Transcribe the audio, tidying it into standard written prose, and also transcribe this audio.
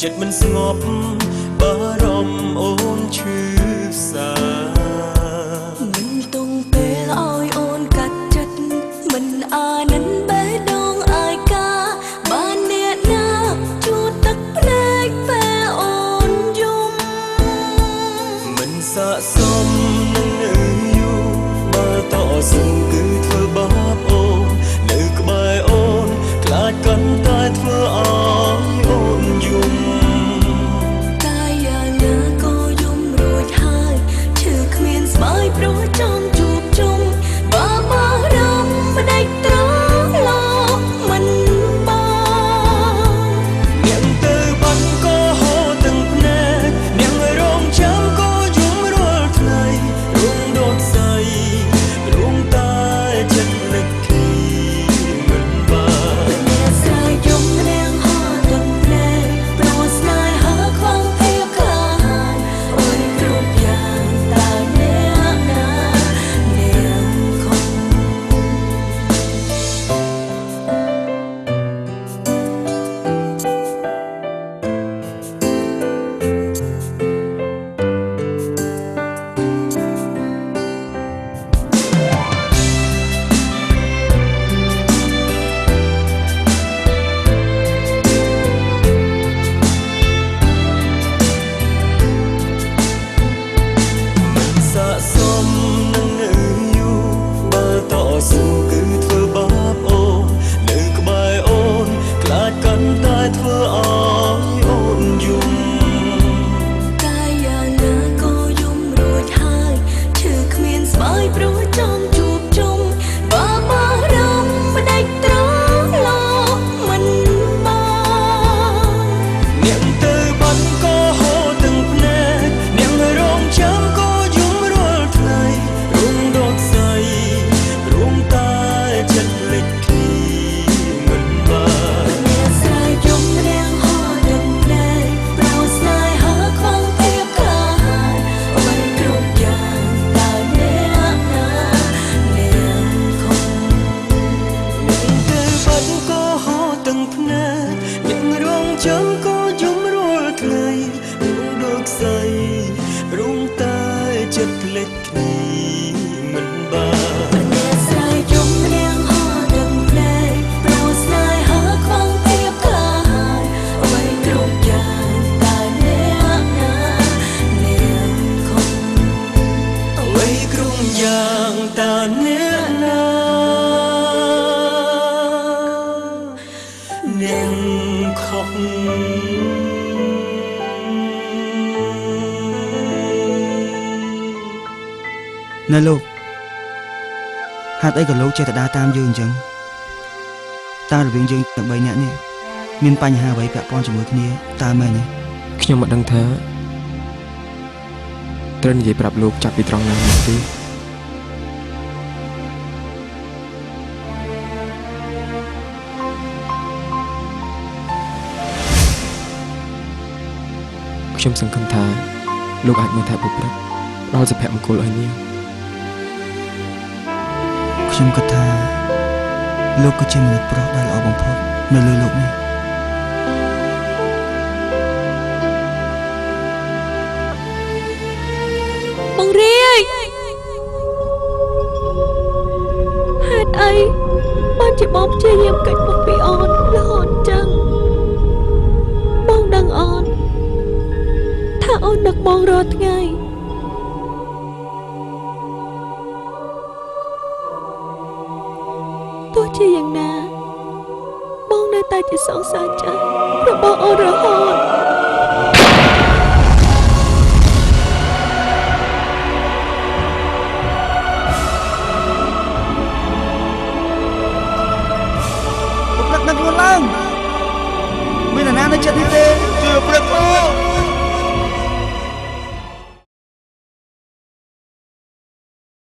ចិត្តមិនស្ងប់បារម្ភអូនឈឺសាមិនទុំពេលឲ្យអូនកាត់ចិត្តមិនអានិនបេះដូងអាយកាបានអ្នកណាជួតទឹកភ្នែកពេលអូនយំមិនស័ក្តិសមនឹងនៅយូរបើតស៊ូគឺធ្វើបាបអូននៅក្បែរអូនខ្លាចកាន់តែធ្វើឲ្យអូនយំតែយ៉ាងណាក៏យំរួចហើយឈឺគ្មានស្បើយព្រោះចង់ជួបជុំបើបារម្ភផ្ដេចត្រង់លោកមិនបងនាងទៅបាត់ក៏ហូរទាំងភ្នែកនាងរងចាំក៏យំរាល់ថ្ងៃរងដូនស្អីរងតែចិត្តនឹកគ្នាមិនបានអ្នកស្រីយំនាងហូរទាំងភ្នែកព្រោះស្នេហាខ្វះភាពក្លាហានអូនគ្រប់យ៉ាងតើអ្នកណានាងខំស័ក្តិសមនឹងនៅយូរបើតស៊ូគឺធ្វើបាបអូននៅក្បែរអូនខ្លាចកាន់តែធ្វើឲ្យអូនយំតែយ៉ាងណាក៏យំរួចហើយឈឺគ្មានស្បើយព្រោះចង់ជួបជុំបើបារម្ភផ្ដេចត្រង់លោកមិនបងនាងទៅបាត់ក៏ហូរទាំងភ្នែកនាងរងចាំក៏យំរាល់ថ្ងៃរងដូនស្អីរងតែចិត្តលិចគ្នាមិនបានអ្នកស្រីយំនាងហូរទាំងភ្នែកព្រោះស្នេហាខ្វះភាពក្លាហានអូនគ្រប់យ៉ាងតើអ្នកណានាងខំនាងទៅបាត់ក៏ហូរទាំងភ្នែកនាងរងចាំក៏យំរាល់ថ្ងៃរងដូចស្អីរងតែចិត្តលិចគ្នាមិនបានអ្នកស្រីយំនាងហូរទាំងភ្នែកព្រោះស្នេហាខ្វះភាពក្លាហានអ្វីគ្រប់យ៉ាងតើអ្នកណានាងខំអ្វីគ្រប់យ៉ាងតើអ្នកណានាងខំណែលោកហេតុអីក៏លោកចេះតែដើរតាមយើងអញ្ចឹងតើរវាងយើងទាំង3នាក់នេះមានបញ្ហាអ្វីពាក់ព័ន្ធជាមួយគ្នាតើមែនទេខ្ញុំមិនដឹងថាត្រូវនិយាយប្រាប់លោកចាប់ពីត្រង់ណាមកទេខ្ញុំសង្ឃឹមថាលោកអាចមើលថែបុព្វព្រឹកដល់សុភមង្គលឲ្យនាងខ្ញុំគិតថាលោកគឺជាមនុស្សប្រុសដែលល្អបំផុតនៅលើលោកនេះបងរាយហេតុអីបានជាបងព្យាយាមកាច់មុខពីអូនរហូតចឹងបងដឹងអូនថាអូននឹកបងរាល់ថ្ងៃទោះជាយ៉ាងណាបងនៅតែជាសង្សារចាស់របស់អូនរហូតព្រឹកដឹកខ្លួនឡើងមាននរណានៅចិត្តនេះទេជួយព្រឹកមក